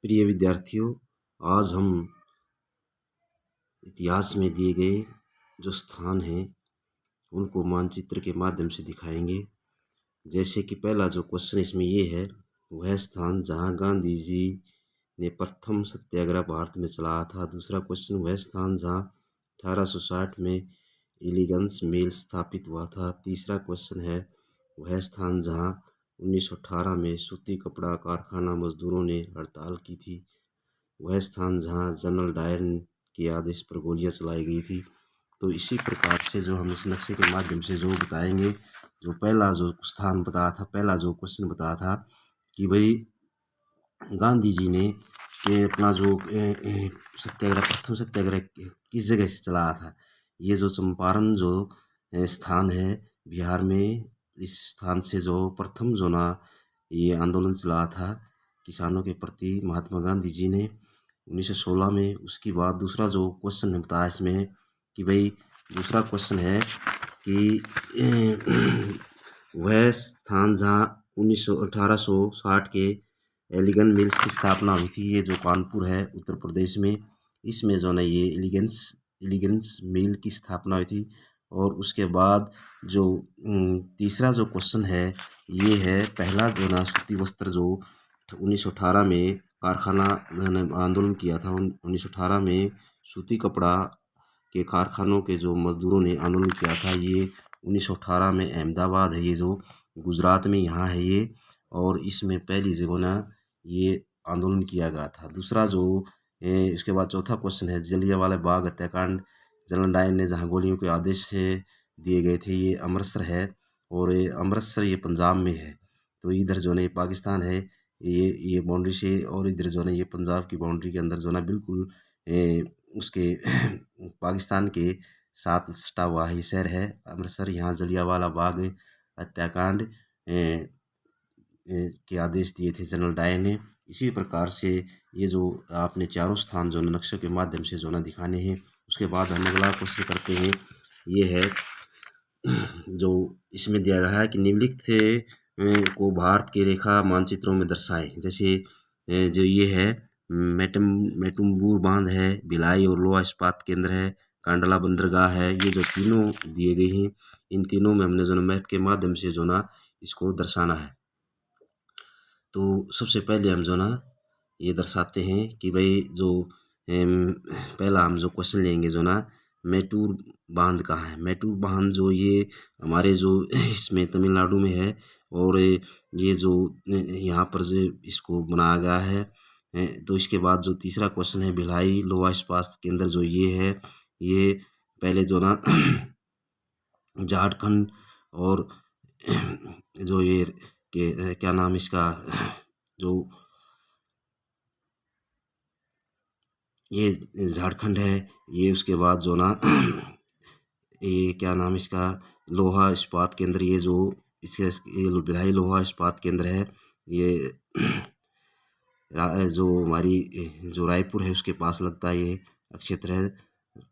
प्रिय विद्यार्थियों, आज हम इतिहास में दिए गए जो स्थान हैं उनको मानचित्र के माध्यम से दिखाएंगे। जैसे कि पहला जो क्वेश्चन इसमें ये है, वह स्थान जहां गांधी जी ने प्रथम सत्याग्रह भारत में चलाया था। दूसरा क्वेश्चन, वह स्थान जहां 1860 में एलिगेंस मिल स्थापित हुआ था। तीसरा क्वेश्चन है, वह स्थान जहां 1918 में सूती कपड़ा कारखाना मजदूरों ने हड़ताल की थी। वह स्थान जहां जनरल डायर के आदेश पर गोलियां चलाई गई थी। तो इसी प्रकार से जो हम इस नक्शे के माध्यम से जो बताएंगे, जो पहला जो स्थान बताया था, पहला जो क्वेश्चन बताया था कि भाई गांधी जी ने के अपना जो सत्याग्रह, प्रथम सत्याग्रह किस जगह से चलाया था। ये जो चंपारण जो स्थान है बिहार में, इस स्थान से जो प्रथम जो ना ये आंदोलन चलाया था किसानों के प्रति महात्मा गांधी जी ने 1916 में। उसके बाद दूसरा जो क्वेश्चन बताया इसमें कि भाई दूसरा क्वेश्चन है कि वह स्थान जहाँ 1860 के एलिगन मिल्स की स्थापना हुई थी, ये जो कानपुर है उत्तर प्रदेश में, इसमें जो ना ये एलिगेंस मिल की स्थापना हुई थी। और उसके बाद जो तीसरा जो क्वेश्चन है ये है, पहला जो ना सूती वस्त्र जो 1918 में कारखाना आंदोलन किया था, 1918 में सूती कपड़ा के कारखानों के जो मजदूरों ने आंदोलन किया था, ये 1918 में अहमदाबाद है, ये जो गुजरात में यहाँ है ये। और इसमें पहली जगह ना ये आंदोलन किया गया था। दूसरा जो इसके बाद चौथा क्वेश्चन है, जलियांवाला बाग हत्याकांड जनरल डायर ने जहाँ गोलियों के आदेश से दिए गए थे, ये अमृतसर है। और ये अमृतसर ये पंजाब में है। तो इधर जो है पाकिस्तान है, ये बाउंड्री से, और इधर जो है ये पंजाब की बाउंड्री के अंदर जो है बिल्कुल उसके पाकिस्तान के साथ सटा हुआ ये शहर है अमृतसर। यहाँ जलियांवाला बाग हत्याकांड के आदेश दिए थे जनरल डायर ने। इसी प्रकार से ये जो आपने चारों स्थान जो नक्शे के माध्यम से जो ना दिखाने हैं। उसके बाद हम अगला क्वेश्चन करते हैं, ये है जो इसमें दिया गया है कि निम्नलिखित से को भारत के रेखा मानचित्रों में दर्शाएं। जैसे जो ये है मेटुम्बूर बांध है, भिलाई और लोहा इस्पात केंद्र है, कांडला बंदरगाह है, ये जो तीनों दिए गए हैं, इन तीनों में हमने जो मैप के माध्यम से जो ना इसको दर्शाना है। तो सबसे पहले हम जो ना ये दर्शाते हैं कि भाई जो पहला हम जो क्वेश्चन लेंगे जो ना, मैटूर बांध कहाँ है। मैटूर बांध जो ये हमारे जो इसमें तमिलनाडु में है। और ये जो यहाँ पर जो इसको बनाया गया है। तो इसके बाद जो तीसरा क्वेश्चन है, भिलाई लोहा इस्पात केंद्र जो ये है, ये पहले जो ना झारखंड और जो ये के क्या नाम इसका, जो ये झारखंड है ये। उसके बाद जो ना ये क्या नाम इसका, लोहा इस्पात केंद्र, ये जो इसके ये भिलाई लोहा इस्पात केंद्र है, ये जो हमारी जो रायपुर है उसके पास लगता है ये क्षेत्र है।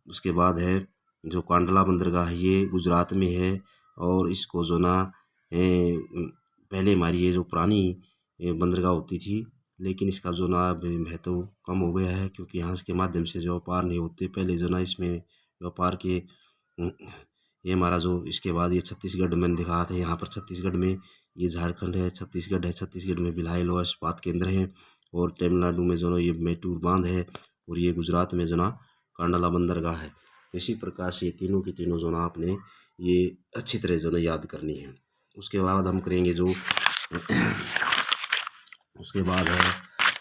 उसके बाद है जो कांडला बंदरगाह है, ये गुजरात में है। और इसको जो ना पहले हमारी ये जो पुरानी बंदरगाह होती थी, लेकिन इसका जो ना महत्व कम हो गया है, क्योंकि यहाँ के माध्यम से जो व्यापार नहीं होते। पहले जो ना इसमें व्यापार के ये हमारा जो, इसके बाद ये छत्तीसगढ़ मैंने दिखाया था, यहाँ पर छत्तीसगढ़ में ये झारखंड है, छत्तीसगढ़ है, छत्तीसगढ़ में भिलाई लोहा इस्पात केंद्र है। और तमिलनाडु में जो ना ये मैटूर बांध है। और ये गुजरात में जो ना कांडला बंदरगाह है। इसी प्रकार से तीनों की तीनों जो ना आपने ये अच्छी तरह जो ना याद करनी है। उसके बाद हम करेंगे जो उसके बाद है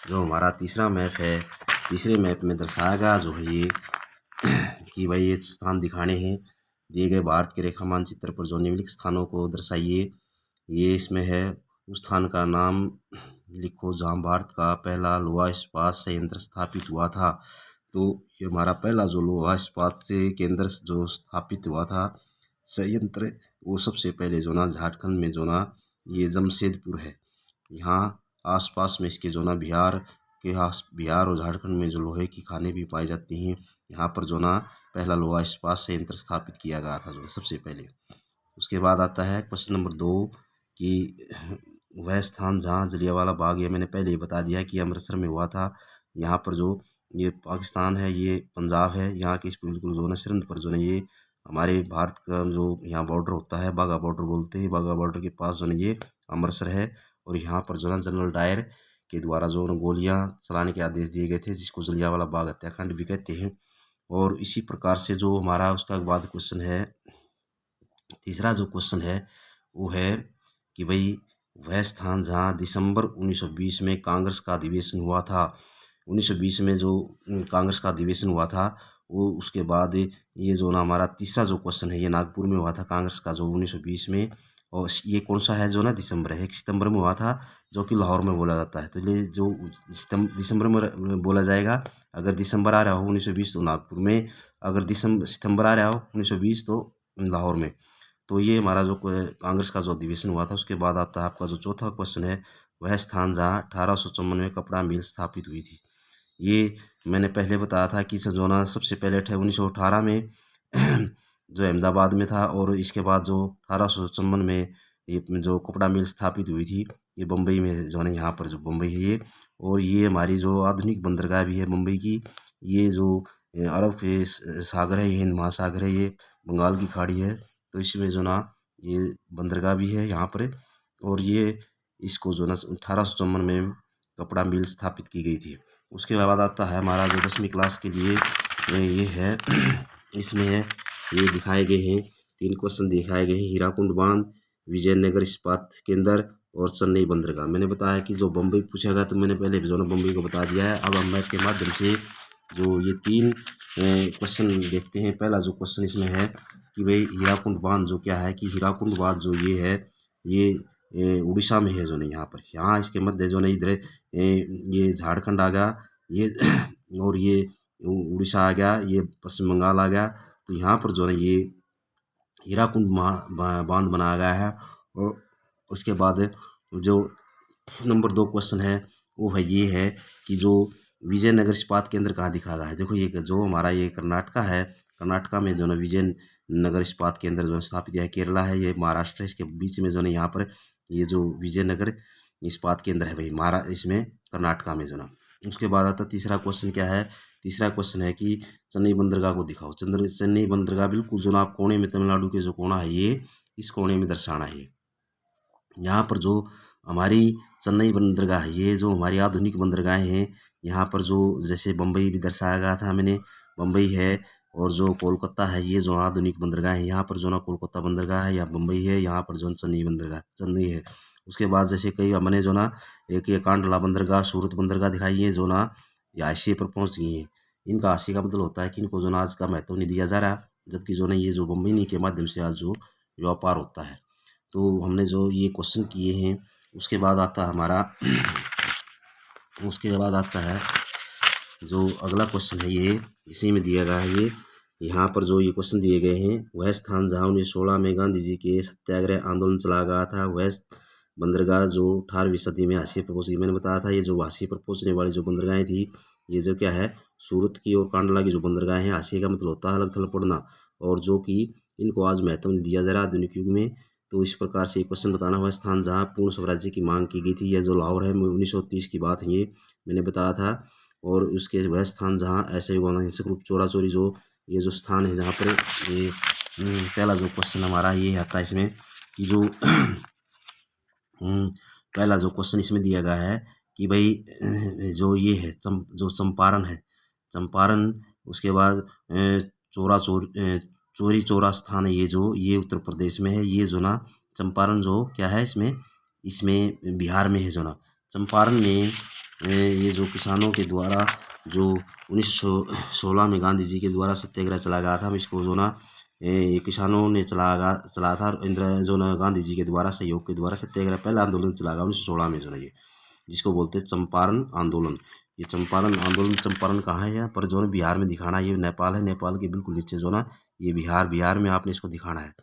जो हमारा तीसरा मैप है। तीसरे मैप में दर्शाया गया जो है ये कि भाई ये स्थान दिखाने हैं दिए गए भारत के रेखा मानचित्र पर, जो निम्नलिखित स्थानों को दर्शाइए। ये इसमें है, उस स्थान का नाम लिखो जहाँ भारत का पहला लोहा इस्पात संयंत्र स्थापित हुआ था। तो ये हमारा पहला जो लोहा इस्पात से केंद्र जो स्थापित हुआ था संयंत्र, वो सबसे पहले जो ना झारखंड में जो ना ये जमशेदपुर है। यहाँ आसपास में इसके जो ना बिहार और झारखंड में जो लोहे की खानें भी पाई जाती हैं। यहाँ पर जो ना पहला लोहा इस्पात संयंत्र स्थापित किया गया था जो सबसे पहले। उसके बाद आता है क्वेश्चन नंबर 2 कि वह स्थान जहाँ जलियांवाला बाग, ये मैंने पहले ही बता दिया कि अमृतसर में हुआ था। यहाँ पर जो ये पाकिस्तान है, ये पंजाब है, यहाँ के इस पर बिल्कुल जो है ना सिरंद पर जो है ये हमारे भारत का जो यहाँ बॉर्डर होता है, बाघा बॉर्डर बोलते हैं। बाघा बॉर्डर के पास जो है ये अमृतसर है। और यहाँ पर जो है जनरल डायर के द्वारा जो है गोलियाँ चलाने के आदेश दिए गए थे, जिसको जलियांवाला बाग हत्याकांड भी कहते हैं। और इसी प्रकार से जो हमारा उसका बाद क्वेश्चन है, तीसरा जो क्वेश्चन है वो है कि भाई वह स्थान जहाँ दिसंबर 1920 में कांग्रेस का अधिवेशन हुआ था। 1920 में जो कांग्रेस का अधिवेशन हुआ था, वो उसके बाद ये जो ना हमारा तीसरा जो क्वेश्चन है, ये नागपुर में हुआ था कांग्रेस का जो 1920 में। और ये कौन सा है जो ना दिसंबर है, 1 सितंबर में हुआ था, जो कि लाहौर में बोला जाता है। तो ये जो दिसंबर में बोला जाएगा, अगर दिसंबर आ रहा हो 1920 तो नागपुर में, अगर सितंबर आ रहा हो 1920 तो लाहौर में। तो ये हमारा जो कांग्रेस का जो अधिवेशन हुआ था। उसके बाद आता है आपका जो चौथा क्वेश्चन है, वह स्थान जहाँ 1854 में कपड़ा मिल स्थापित हुई थी। ये मैंने पहले बताया था कि जो ना सबसे पहले 1918 में जो अहमदाबाद में था, और इसके बाद जो 1854 में ये जो कपड़ा मिल स्थापित हुई थी, ये बम्बई में जो है, यहाँ पर जो बम्बई है ये। और ये हमारी जो आधुनिक बंदरगाह भी है मुंबई की। ये जो अरब के सागर है, ये हिंद महासागर है, ये बंगाल की खाड़ी है, तो इसमें जो ना ये बंदरगाह भी है यहाँ पर। और ये इसको जो ना 1854 में कपड़ा मिल स्थापित की गई थी। उसके बाद आता है हमारा जो 10वीं क्लास के लिए ये है इसमें है, ये दिखाए गए हैं 3 क्वेश्चन दिखाए गए हैं, हीराकुंड बांध, विजयनगर इस्पात केंद्र और चेन्नई बंदरगाह। मैंने बताया कि जो बम्बई पूछा गया, तो मैंने पहले जो ना बम्बई को बता दिया है। अब हम मैथ के माध्यम से जो ये 3 क्वेश्चन देखते हैं। पहला जो क्वेश्चन इसमें है कि भाई हीराकुंड बांध जो क्या है, कि हीराकुंड बांध जो ये है, ये उड़ीसा में है जो नहीं, यहाँ पर, यहाँ इसके मध्य जो नहीं इधर ये झारखंड आ गया, ये और ये उड़ीसा आ गया, ये पश्चिम बंगाल आ गया। तो यहाँ पर जो है ये हीराकुंड बांध बनाया गया है। और उसके बाद जो नंबर 2 क्वेश्चन है वो है, ये है कि जो विजयनगर इस्पात केंद्र कहाँ दिखा गया है। देखो ये जो हमारा ये कर्नाटका है, कर्नाटका में जो है विजयनगर इस्पात केंद्र जो स्थापित है। केरला है, ये महाराष्ट्र है, इसके बीच में जो है यहाँ पर ये जो विजयनगर इस्पात केंद्र है भाई इसमें कर्नाटका में जो ना। उसके बाद आता तीसरा क्वेश्चन क्या है, तीसरा क्वेश्चन है कि चेन्नई बंदरगाह को दिखाओ। चेन्नई बंदरगाह बिल्कुल जो ना आप कोने में, तमिलनाडु के जो कोना है, ये इस कोने में दर्शाना है। यहाँ पर जो हमारी चेन्नई बंदरगाह है, ये जो हमारी आधुनिक बंदरगाहें हैं, यहाँ पर जो जैसे बम्बई भी दर्शाया गया था मैंने, बम्बई है। और जो कोलकाता है, ये जो आधुनिक बंदरगाह है, यहाँ पर जो ना कोलकाता बंदरगाह है, या बम्बई है, यहाँ पर जो चेन्नई बंदरगाह चेन्नई है। उसके बाद जैसे कई हमने जो ना एक ये कांडला बंदरगाह, सूरत बंदरगाह दिखाई है, जो ना ये हाशिए पर पहुँच गई हैं। इनका हाशिए का मतलब होता है कि इनको जो ना आज का महत्व नहीं दिया जा रहा, जबकि जो ना ये जो बम्बई के माध्यम से आज जो व्यापार होता है। तो हमने जो ये क्वेश्चन किए हैं। उसके बाद आता है हमारा उसके बाद आता है जो अगला क्वेश्चन है, ये इसी में दिया गया है। ये यहाँ पर जो ये क्वेश्चन दिए गए हैं, वह स्थान जहाँ 1916 में गांधी जी के सत्याग्रह आंदोलन चलाया गया था, वह बंदरगाह जो 18वीं सदी में हाशिए पर पहुंची। मैंने बताया था ये जो हाशिए पर पहुंचने वाली जो बंदरगाहें थी, ये जो क्या है, सूरत की और कांडला की जो बंदरगाहें हैं, हाशिए का मतलब होता है अलग थलग पड़ना, और जो कि इनको आज महत्व नहीं दिया जा रहा आधुनिक युग में। तो इस प्रकार से क्वेश्चन बताना हुआ, स्थान जहाँ पूर्ण स्वराज्य की मांग की गई थी, यह जो लाहौर है, 1930 की बात है, ये मैंने बताया था। और उसके वह स्थान जहाँ ऐसे हिंसक रूप चोरा चोरी जो ये जो स्थान है जहाँ पर ये पहला जो क्वेश्चन हमारा ये आता है इसमें कि जो पहला जो क्वेश्चन इसमें दिया गया है कि भाई जो ये है जो चंपारण है, चंपारण। उसके बाद चोरी चौरा स्थान है, ये उत्तर प्रदेश में है। ये जो ना चंपारण जो क्या है, इसमें बिहार में है जो ना। चंपारण में ये जो किसानों के द्वारा जो 1916 में गांधी जी के द्वारा सत्याग्रह चला गया था, हम इसको जो ना किसानों ने चला था। इंदिरा जो ना गांधी जी के द्वारा सहयोग के द्वारा सत्याग्रह पहला आंदोलन चला गया 1916 में जो ना, ये जिसको बोलते हैं चंपारण आंदोलन। ये चंपारण आंदोलन, चंपारण कहाँ है, यहाँ पर जो है बिहार में दिखाना है। ये नेपाल है, नेपाल के बिल्कुल नीचे जो ना ये बिहार में आपने इसको दिखाना है।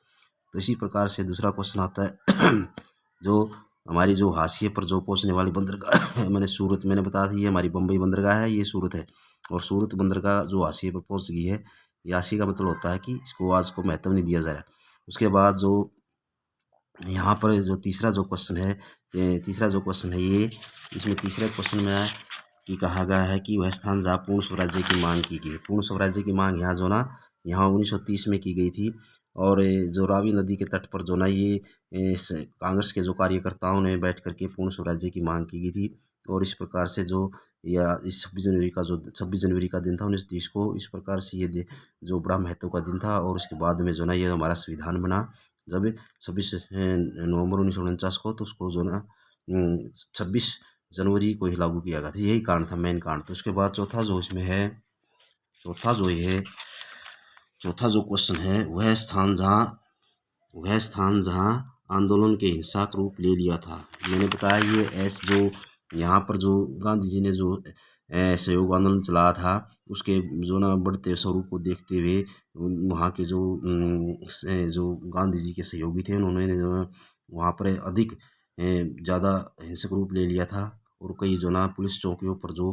तो इसी प्रकार से दूसरा क्वेश्चन आता है जो हमारी जो हाशिए पर जो पहुंचने वाली बंदरगाह मैंने बताया था, ये हमारी बम्बई बंदरगाह है, ये सूरत है। और सूरत बंदरगाह जो हाशिए पर पहुंच गई है, ये हाशिए का मतलब होता है कि इसको आज को महत्व नहीं दिया जा रहा है। उसके बाद जो यहाँ पर जो तीसरा जो क्वेश्चन है ये, इसमें तीसरे क्वेश्चन में कि कहा गया है कि वह स्थान जहाँ पूर्ण स्वराज्य की मांग की गई। पूर्ण स्वराज्य की मांग यहाँ जो ना यहाँ 1930 में की गई थी। और जो रावी नदी के तट पर जो ना ये कांग्रेस के जो कार्यकर्ताओं ने बैठ करके पूर्ण स्वराज्य की मांग की गई थी। और इस प्रकार से जो या इस 26 जनवरी का दिन था 1930 को, इस प्रकार से ये जो बड़ा महत्व का दिन था। और उसके बाद में जो ना ये हमारा संविधान बना जब 26 नवंबर 1949 को, तो उसको जो ना 26 जनवरी को ही लागू किया गया था। यही कारण था, मेन कारण। तो उसके बाद चौथा जो क्वेश्चन है, वह स्थान जहाँ आंदोलन के हिंसक रूप ले लिया था। मैंने बताया ये जो यहाँ पर जो गांधी जी ने जो सहयोग आंदोलन चलाया था, उसके जो ना बढ़ते स्वरूप को देखते हुए वहाँ के जो गांधी जी के सहयोगी थे, उन्होंने वहाँ पर अधिक ज़्यादा हिंसक रूप ले लिया था। और कई जो ना पुलिस चौकियों पर जो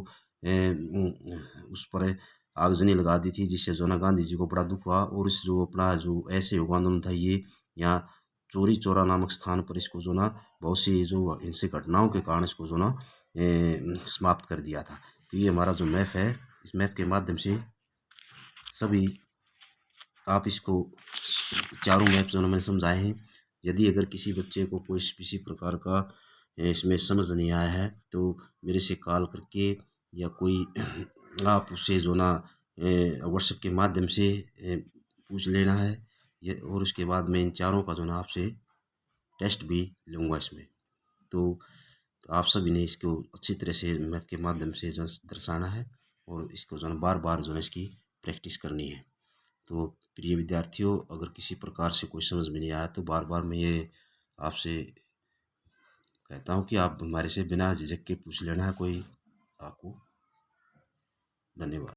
उस पर आगजनी लगा दी थी, जिससे जो ना गांधी जी को बड़ा दुख हुआ। और इस जो अपना जो ऐसे सहयोग आंदोलन था, ये यहाँ चौरी चौरा नामक स्थान पर इसको जो ना बहुत सी जो हिंसक घटनाओं के कारण इसको जो ना समाप्त कर दिया था। तो ये हमारा जो मैप है, इस मैप के माध्यम से सभी आप इसको चारों मैप जो मैंने समझाए हैं। यदि अगर किसी बच्चे को कोई किसी प्रकार का इसमें समझ नहीं आया है, तो मेरे से कॉल करके या कोई आप उससे जो ना व्हाट्सएप के माध्यम से पूछ लेना है। और उसके बाद मैं इन चारों का जो ना आपसे टेस्ट भी लूँगा इसमें। तो आप सभी ने इसको अच्छी तरह से मैप के माध्यम से जो दर्शाना है, और इसको जो है बार बार जो है इसकी प्रैक्टिस करनी है। तो प्रिय विद्यार्थियों, अगर किसी प्रकार से कोई समझ में नहीं आया, तो बार बार मैं ये आपसे कहता हूँ कि आप हमारे से बिना झिझक के पूछ लेना है कोई आपको। धन्यवाद।